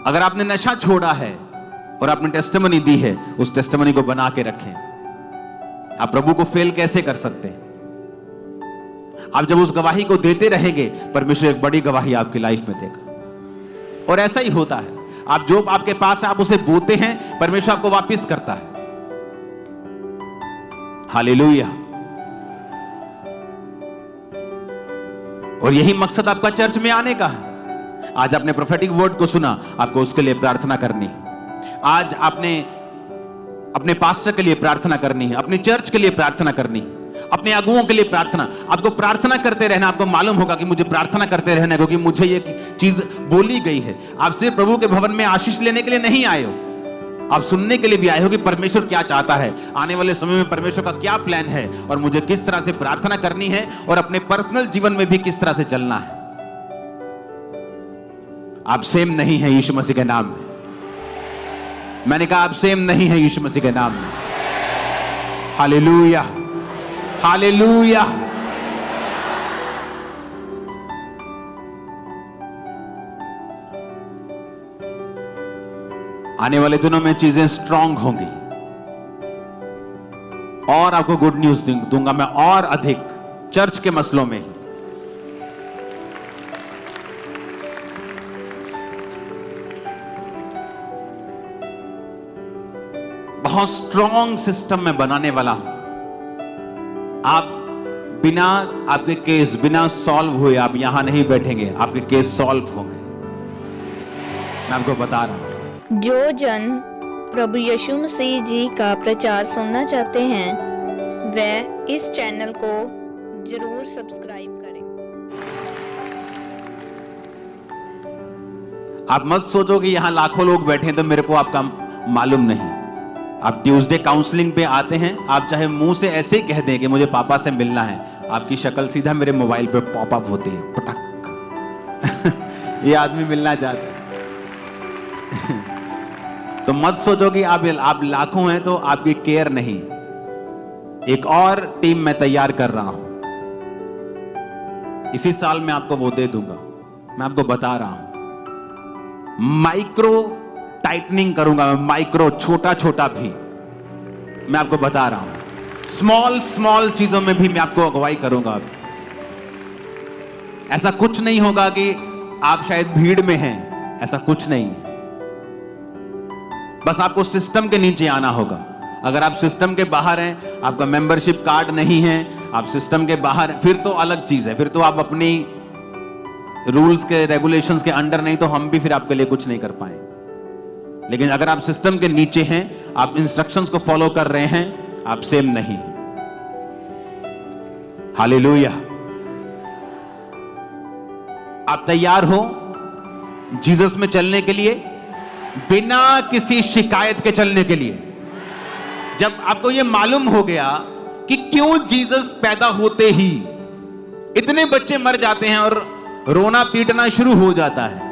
अगर आपने नशा छोड़ा है और आपने टेस्टिमनी दी है, उस टेस्टिमनी को बना के रखें। आप प्रभु को फेल कैसे कर सकते हैं? आप जब उस गवाही को देते रहेंगे, परमेश्वर एक बड़ी गवाही आपकी लाइफ में देगा। और ऐसा ही होता है, आप जो आपके पास है आप उसे बोते हैं, परमेश्वर आपको वापस करता है। हालेलुया। और यही मकसद आपका चर्च में आने का है। आज आपने प्रोफेटिक वर्ड को सुना, आपको उसके लिए प्रार्थना करनी है। आज आपने अपने पास्टर के लिए प्रार्थना करनी है, अपनी चर्च के लिए प्रार्थना करनी है, अपने अगुओं के लिए प्रार्थना। आपको प्रार्थना करते रहना। आपको मालूम होगा कि मुझे प्रार्थना करते रहना, क्योंकि मुझे ये चीज बोली गई है। आप सिर्फ प्रभु के भवन में आशीष लेने के लिए नहीं आए हो, आप सुनने के लिए भी आए हो कि परमेश्वर क्या चाहता है, आने वाले समय में परमेश्वर का क्या प्लान है, और मुझे किस तरह से प्रार्थना करनी है, और अपने पर्सनल जीवन में भी किस तरह से चलना है। आप सेम नहीं है यीशु मसीह के नाम में। मैंने कहा आप सेम नहीं है यीशु मसीह के नाम में। Hallelujah, hallelujah. आने वाले दिनों में चीजें स्ट्रांग होंगी, और आपको गुड न्यूज दूंगा मैं, और अधिक चर्च के मसलों में। बहुत स्ट्रांग सिस्टम में बनाने वाला हूं। आप बिना आपके केस बिना सॉल्व हुए आप यहां नहीं बैठेंगे, आपके केस सॉल्व होंगे। मैं आपको बता रहा हूं। जो जन प्रभु यीशु मसीह जी का प्रचार सुनना चाहते हैं, वह इस चैनल को जरूर सब्सक्राइब करें। आप मत सोचो कि यहां लाखों लोग बैठे हैं तो मेरे को आपका मालूम नहीं। आप ट्यूसडे काउंसलिंग पे आते हैं, आप चाहे मुंह से ऐसे ही कह दें कि मुझे पापा से मिलना है, आपकी शक्ल सीधा मेरे मोबाइल पे पॉपअप होती है, पटक। ये आदमी मिलना चाहता है। तो मत सोचो कि आप लाखों हैं तो आपकी केयर नहीं। एक और टीम मैं तैयार कर रहा हूं, इसी साल मैं आपको वो दे दूंगा। मैं आपको बता रहा हूं, माइक्रो टाइटनिंग करूंगा, माइक्रो छोटा छोटा भी मैं आपको बता रहा हूं। स्मॉल स्मॉल चीजों में भी मैं आपको अगुवाई करूंगा। ऐसा कुछ नहीं होगा कि आप शायद भीड़ में हैं, ऐसा कुछ नहीं है। बस आपको सिस्टम के नीचे आना होगा। अगर आप सिस्टम के बाहर हैं, आपका मेंबरशिप कार्ड नहीं है, आप सिस्टम के बाहर, फिर तो अलग चीज है। फिर तो आप अपनी रूल्स के रेगुलेशंस के अंडर नहीं, तो हम भी फिर आपके लिए कुछ नहीं कर पाए। लेकिन अगर आप सिस्टम के नीचे हैं, आप इंस्ट्रक्शंस को फॉलो कर रहे हैं, आप सेम नहीं। हालेलुया। आप तैयार हो जीसस में चलने के लिए, बिना किसी शिकायत के चलने के लिए? जब आपको यह मालूम हो गया कि क्यों जीसस पैदा होते ही इतने बच्चे मर जाते हैं और रोना पीटना शुरू हो जाता है,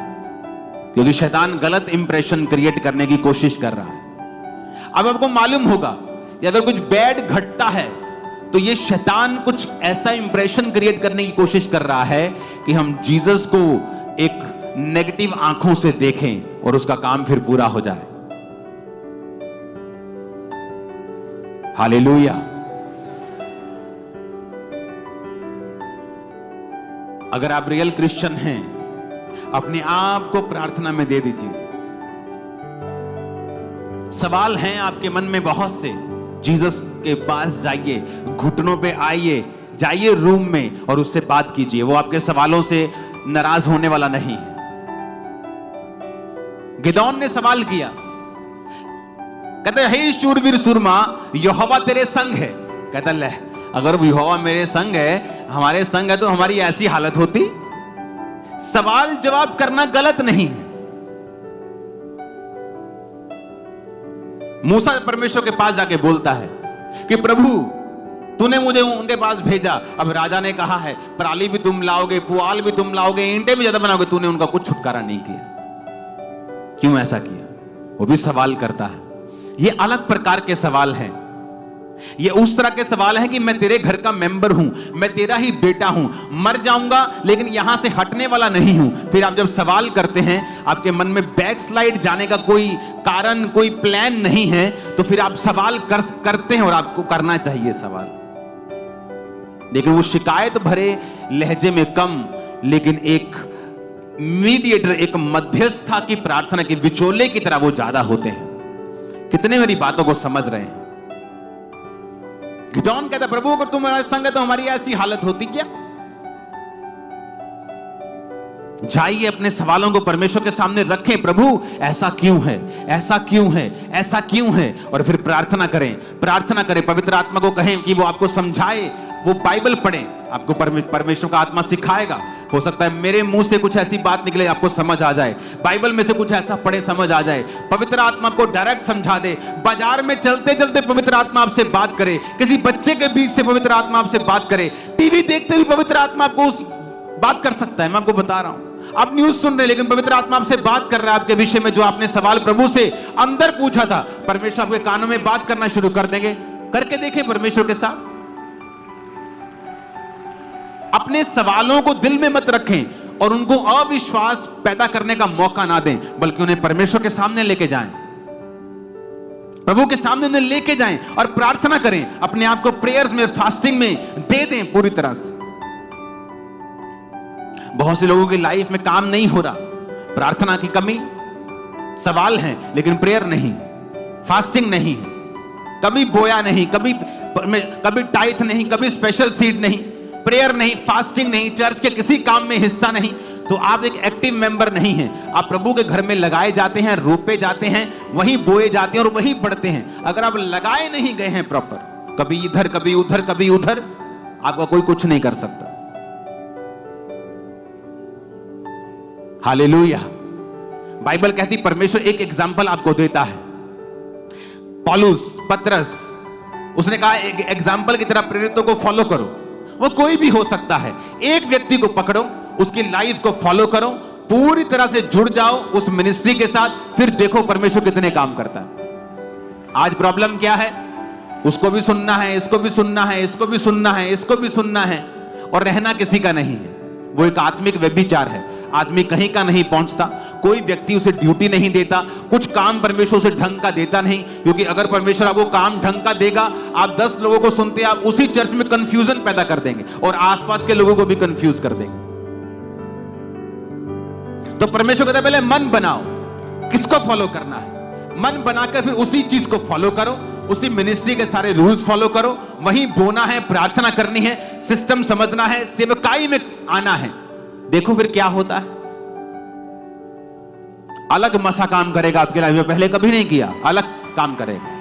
क्योंकि शैतान गलत इंप्रेशन क्रिएट करने की कोशिश कर रहा है। अब आपको मालूम होगा कि अगर कुछ बैड घटता है तो ये शैतान कुछ ऐसा इंप्रेशन क्रिएट करने की कोशिश कर रहा है कि हम जीसस को एक नेगेटिव आंखों से देखें और उसका काम फिर पूरा हो जाए। हालेलुया। अगर आप रियल क्रिश्चियन हैं, अपने आप को प्रार्थना में दे दीजिए। सवाल हैं आपके मन में बहुत से, जीसस के पास जाइए, घुटनों पे आइए, जाइए रूम में और उससे बात कीजिए। वो आपके सवालों से नाराज होने वाला नहीं है। गिदोन ने सवाल किया, कहते हे शूरवीर सूरमा, यहोवा तेरे संग है। कहता ले, अगर यहोवा मेरे संग है, हमारे संग है, तो हमारी ऐसी हालत होती। सवाल जवाब करना गलत नहीं है। मूसा परमेश्वर के पास जाके बोलता है कि प्रभु तूने मुझे उनके पास भेजा। अब राजा ने कहा है पराली भी तुम लाओगे, पुआल भी तुम लाओगे, ईंटें भी ज्यादा बनाओगे, तूने उनका कुछ छुटकारा नहीं किया। क्यों ऐसा किया? वो भी सवाल करता है। ये अलग प्रकार के सवाल हैं। ये उस तरह के सवाल हैं कि मैं तेरे घर का मेंबर हूं, मैं तेरा ही बेटा हूं, मर जाऊंगा लेकिन यहां से हटने वाला नहीं हूं। फिर आप जब सवाल करते हैं, आपके मन में बैकस्लाइड जाने का कोई कारण, कोई प्लान नहीं है, तो फिर आप सवाल करते हैं और आपको करना चाहिए सवाल। लेकिन वो शिकायत भरे लहजे में कम, लेकिन एक मीडिएटर, एक मध्यस्थता की प्रार्थना के विचोले की तरह वो ज्यादा होते हैं। कितने मेरी बातों को समझ रहे हैं? गिदोन कहता, प्रभु अगर तुम हमारे संग है तो हमारी ऐसी हालत होती क्या? जाइए अपने सवालों को परमेश्वर के सामने रखें, प्रभु ऐसा क्यों है, ऐसा क्यों है, ऐसा क्यों है, और फिर प्रार्थना करें, प्रार्थना करें। पवित्र आत्मा को कहें कि वो आपको समझाए, वो बाइबल पढ़ें, आपको परमेश्वर का आत्मा सिखाएगा। हो सकता है मेरे मुंह से कुछ ऐसी बात निकले आपको समझ आ जाए, बाइबल में से कुछ ऐसा पढ़े समझ आ जाए, पवित्र आत्मा आपको डायरेक्ट समझा दे। बाजार में चलते चलते पवित्र आत्मा आपसे बात करे, किसी बच्चे के बीच से पवित्र आत्मा आपसे बात करे, टीवी देखते हुए पवित्र आत्मा आपको बात कर सकता है। मैं आपको बता रहा हूं, आप न्यूज सुन रहे लेकिन पवित्र आत्मा आपसे बात कर रहा है आपके विषय में, जो आपने सवाल प्रभु से अंदर पूछा था, परमेश्वर आपके कानों में बात करना शुरू कर देंगे। करके देखें परमेश्वर के साथ। अपने सवालों को दिल में मत रखें और उनको अविश्वास पैदा करने का मौका ना दें, बल्कि उन्हें परमेश्वर के सामने लेके जाएं, प्रभु के सामने उन्हें लेके जाएं और प्रार्थना करें। अपने आप को प्रेयर्स में, फास्टिंग में दे दें पूरी तरह से। बहुत से लोगों की लाइफ में काम नहीं हो रहा, प्रार्थना की कमी, सवाल है लेकिन प्रेयर नहीं, फास्टिंग नहीं, कभी बोया नहीं, कभी टाइथ नहीं, कभी स्पेशल सीड नहीं, प्रेयर नहीं, फास्टिंग नहीं, चर्च के किसी काम में हिस्सा नहीं, तो आप एक एक्टिव मेंबर नहीं हैं। आप प्रभु के घर में लगाए जाते हैं, रोपे जाते हैं, वहीं बोए जाते हैं और वहीं बढ़ते हैं। अगर आप लगाए नहीं गए हैं प्रॉपर, कभी इधर कभी उधर कभी उधर, आपका कोई कुछ नहीं कर सकता। हालेलुया। बाइबल कहती, परमेश्वर एक एग्जाम्पल आपको देता है। पौलुस, पतरस, उसने कहा एक एग्जाम्पल की तरह प्रेरितों को फॉलो करो। वो कोई भी हो सकता है, एक व्यक्ति को पकड़ो, उसकी लाइफ को फॉलो करो, पूरी तरह से जुड़ जाओ उस मिनिस्ट्री के साथ, फिर देखो परमेश्वर कितने काम करता है। आज प्रॉब्लम क्या है? उसको भी सुनना है, इसको भी सुनना है, इसको भी सुनना है, इसको भी सुनना है, और रहना किसी का नहीं है। वो एक आत्मिक व्यभिचार है। आदमी कहीं का नहीं पहुंचता, कोई व्यक्ति उसे ड्यूटी नहीं देता, कुछ काम परमेश्वर उसे ढंग का देता नहीं, क्योंकि अगर परमेश्वर आपको काम ढंग का देगा, आप 10 लोगों को सुनते, आप उसी चर्च में कंफ्यूजन पैदा कर देंगे और आसपास के लोगों को भी कंफ्यूज कर देंगे। तो परमेश्वर कहता है पहले मन बनाओ, किसको फॉलो करना है, मन बनाकर फिर उसी चीज को फॉलो करो, उसी मिनिस्ट्री के सारे रूल्स फॉलो करो, वहीं बोना है, प्रार्थना करनी है, सिस्टम समझना है, सेवकाई में आना है। देखो फिर क्या होता है। अलग मसा काम करेगा आपके लाइफ में, पहले कभी नहीं किया, अलग काम करेगा।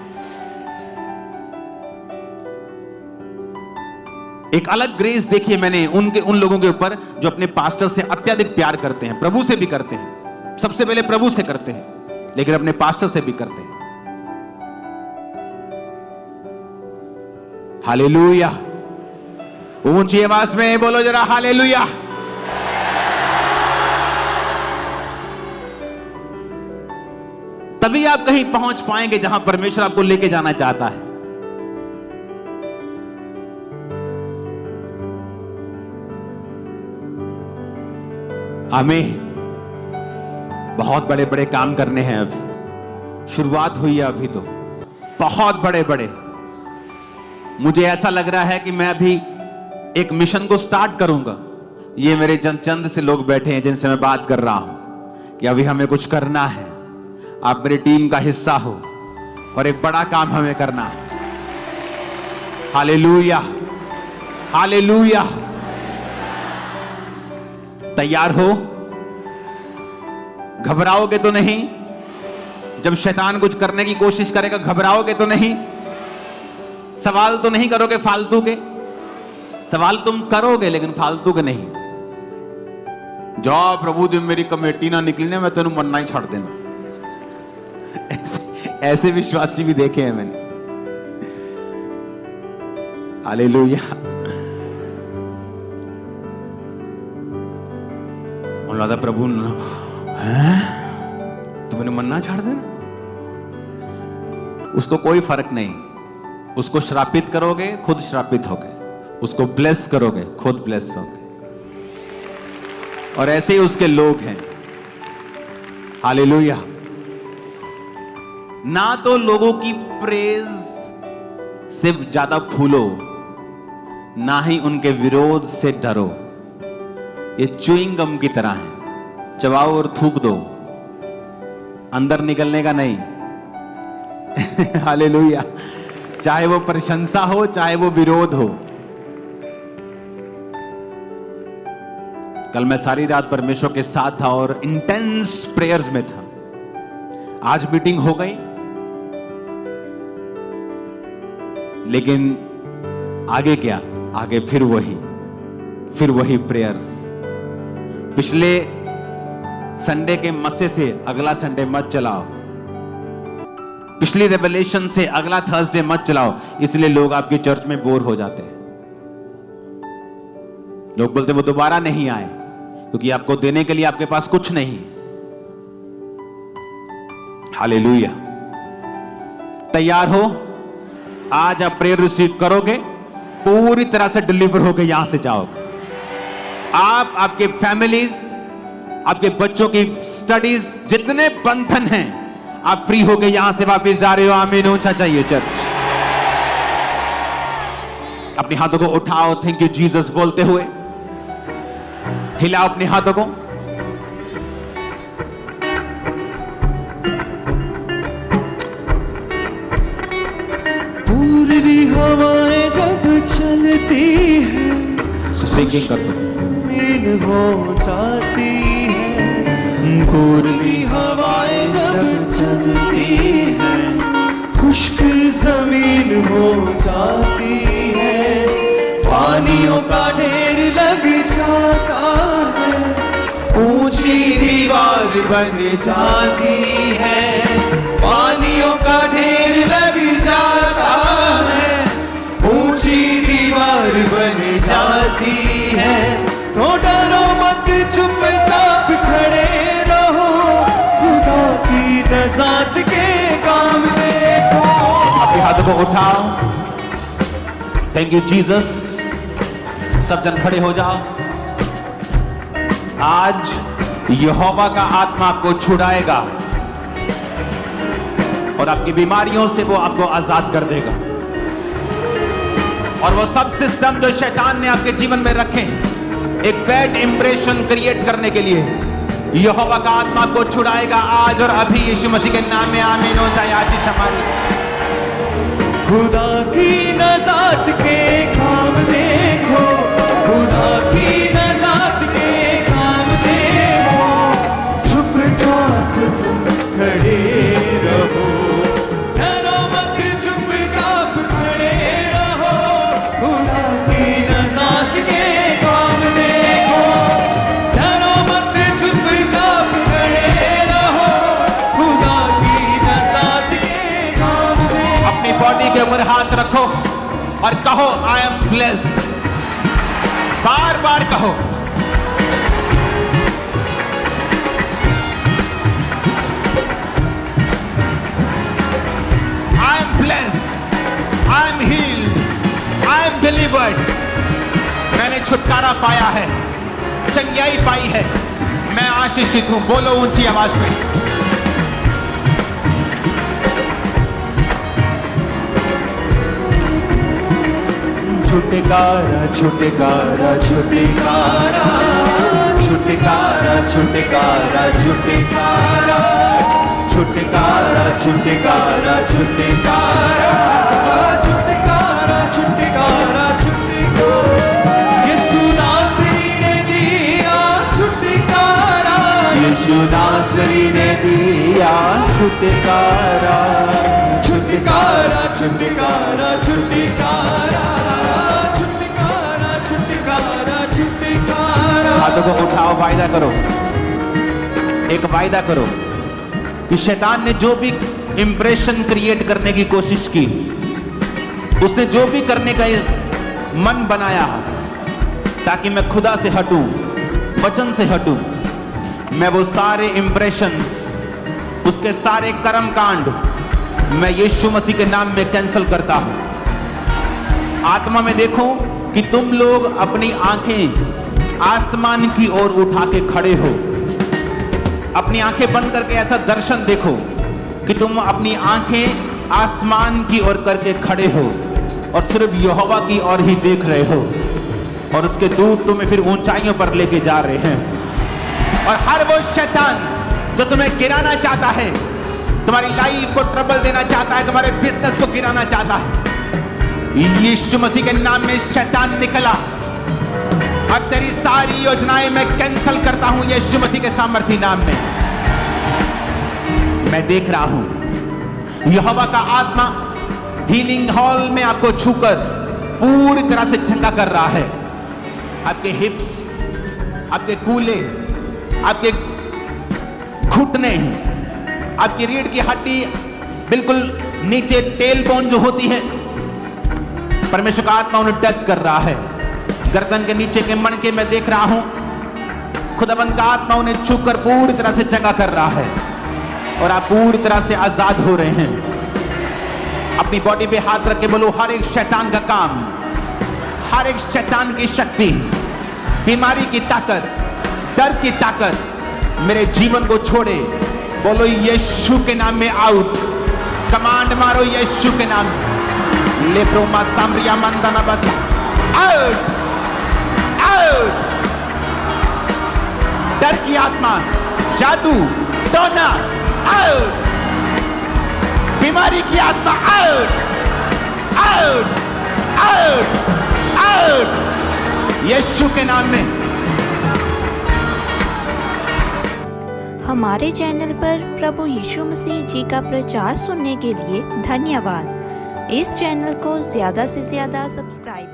एक अलग ग्रेस देखिए मैंने उन लोगों के ऊपर जो अपने पास्टर से अत्यधिक प्यार करते हैं, प्रभु से भी करते हैं, सबसे पहले प्रभु से करते हैं, लेकिन अपने पास्टर से भी करते हैं। हालेलुया। ऊंची आवाज में बोलो जरा, हालेलुया। तभी आप कहीं पहुंच पाएंगे जहां परमेश्वर आपको लेके जाना चाहता है। आमीन। बहुत बड़े बड़े काम करने हैं, अभी शुरुआत हुई है, अभी तो बहुत बड़े बड़े। मुझे ऐसा लग रहा है कि मैं अभी एक मिशन को स्टार्ट करूंगा। ये मेरे चंद से लोग बैठे हैं जिनसे मैं बात कर रहा हूं कि अभी हमें कुछ करना है, आप मेरी टीम का हिस्सा हो और एक बड़ा काम हमें करना। Hallelujah, hallelujah. तैयार हो? घबराओगे तो नहीं? जब शैतान कुछ करने की कोशिश करेगा घबराओगे तो नहीं? सवाल तो नहीं करोगे फालतू के? सवाल तुम करोगे लेकिन फालतू के नहीं। जाओ प्रभु जब मेरी कमेटी ना निकली ना, मैं तेनू मरना ही छोड़ देना। ऐसे विश्वासी भी देखे हैं मैंने। हालेलुया। और लगा प्रभु तुमने मन्ना छोड़ देना, उसको कोई फर्क नहीं। उसको श्रापित करोगे, खुद श्रापित होगे। उसको ब्लेस करोगे, खुद ब्लेस होगे। और ऐसे ही उसके लोग हैं। हालेलुया। ना तो लोगों की प्रेज से ज्यादा फूलो, ना ही उनके विरोध से डरो। ये च्युइंग गम की तरह है, चबाओ और थूक दो, अंदर निकलने का नहीं। हालेलुया। चाहे वो प्रशंसा हो, चाहे वो विरोध हो। कल मैं सारी रात परमेश्वर के साथ था और इंटेंस प्रेयर्स में था। आज मीटिंग हो गई, लेकिन आगे क्या? आगे फिर वही प्रेयर्स। पिछले संडे के मस्से से अगला संडे मत चलाओ, पिछली रेवलेशन से अगला थर्सडे मत चलाओ। इसलिए लोग आपकी चर्च में बोर हो जाते हैं। लोग बोलते वो दोबारा नहीं आए, क्योंकि आपको देने के लिए आपके पास कुछ नहीं। हालेलुया। तैयार हो? आज आप प्रेयर रिसीव करोगे, पूरी तरह से डिलीवर होकर यहां से जाओगे। आप, आपके फैमिलीज, आपके बच्चों की स्टडीज, जितने बंधन हैं, आप फ्री होके यहां से वापस जा रहे हो। आमीन ऊंचा चाहिए चर्च। अपने हाथों को उठाओ, थैंक यू जीसस बोलते हुए। हिलाओ अपने हाथों को। पूर्वी हवाएं जब चलती है, सिंगिंग कर दो। जमीन हो जाती है। पूर्वी हवाएं जब चलती है, खुश्क जमीन हो जाती है। पानियों का ढेर लग जाता है, ऊंची दीवार बन जाती है। पानियों का ढेर लग जाता है, ऊंची दीवार बन जाती है। तो डरो मत, चुपचाप खड़े रहो, खुदा की नज़ात के काम देखो। अपने हाथों को उठाओ। Thank you Jesus. सब जन खड़े हो जाओ। आज यहोवा का आत्मा आपको छुड़ाएगा और आपकी बीमारियों से वो आपको आजाद कर देगा। और वो सब सिस्टम जो शैतान ने आपके जीवन में रखे हैं, एक बैड इंप्रेशन क्रिएट करने के लिए, यहोवा का आत्मा आपको छुड़ाएगा आज और अभी, यीशु मसीह के नाम में। आमीन हो जाए आशीष हमारी। खुदा की नज़ात के काम देखो, खुदा की नज़ात के काम देखो। चुपचाप खड़े रहो, डरो मत, चुपचाप खड़े रहो। खुदा की नज़ात के काम देखो, डरो मत, चुपचाप खड़े रहो। खुदा की नज़ात के काम देखो। अपनी बॉडी के ऊपर हाथ रखो और कहो आई एम ब्लेस्ड। बार बार कहो। I am blessed, I am heeled, I am delivered. मैंने छुटकारा पाया है, चंगाई पाई है, मैं आशीषित हूं। बोलो ऊंची आवाज में। छुटकारा छुटकारा छुटकारा छुटकारा छुटकारा छुटकारा छुटकारा छुटकारा छुटकारा छुटकारा छुटकारा छुटकारा। यीशु नासरी ने दिया छुटकारा, यीशु नासरी ने दिया छुटकारा। छुटकारा छुटकारा छुटकारा छुटकारा छुटकारा। हाथों को उठाओ, वायदा करो, एक वायदा करो कि शैतान ने जो भी इंप्रेशन क्रिएट करने की कोशिश की, उसने जो भी करने का मन बनाया ताकि मैं खुदा से हटूं, वचन से हटूं, मैं वो सारे इंप्रेशंस, उसके सारे कर्म कांड मैं यीशु मसीह के नाम में कैंसिल करता हूं। आत्मा में देखो कि तुम लोग अपनी आंखें आसमान की ओर उठा के खड़े हो। अपनी आंखें बंद करके ऐसा दर्शन देखो कि तुम अपनी आंखें आसमान की ओर करके खड़े हो और सिर्फ यहोवा की ओर ही देख रहे हो, और उसके दूत तुम्हें फिर ऊंचाइयों पर लेके जा रहे हैं। और हर वो शैतान जो तुम्हें गिराना चाहता है, तुम्हारी लाइफ को ट्रबल देना चाहता है, तुम्हारे बिजनेस को गिराना चाहता है, यीशु मसीह के नाम में शैतान निकला और तेरी सारी योजनाएं मैं कैंसल करता हूं यीशु मसीह के सामर्थी नाम में। मैं देख रहा हूं यहोवा का आत्मा हीलिंग हॉल में आपको छूकर पूरी तरह से चंगा कर रहा है। आपके हिप्स, आपके कूल्हे, आपके घुटने, आपकी रीढ़ की हड्डी, बिल्कुल नीचे टेल बोन जो होती है, परमेश्वर का आत्मा उन्हें टच कर रहा है। गर्दन के नीचे के मणके में देख रहा हूं खुदाबंद का आत्मा उन्हें छूकर पूरी तरह से चंगा कर रहा है और आप पूरी तरह से आजाद हो रहे हैं। अपनी बॉडी पे हाथ रख के बोलो, हर एक शैतान का काम, हर एक शैतान की शक्ति, बीमारी की ताकत, डर की ताकत मेरे जीवन को छोड़े। बोलो यीशु के नाम में आउट। कमांड मारो यीशु के नाम। लेप्रोमा सामरिया मंदना बस आउट, आउट। डर की आत्मा, जादू, टोना आउट। बीमारी की आत्मा आउट, आउट, आउट, आउट यीशु के नाम में। हमारे चैनल पर प्रभु यीशु मसीह जी का प्रचार सुनने के लिए धन्यवाद। इस चैनल को ज़्यादा से ज़्यादा सब्सक्राइब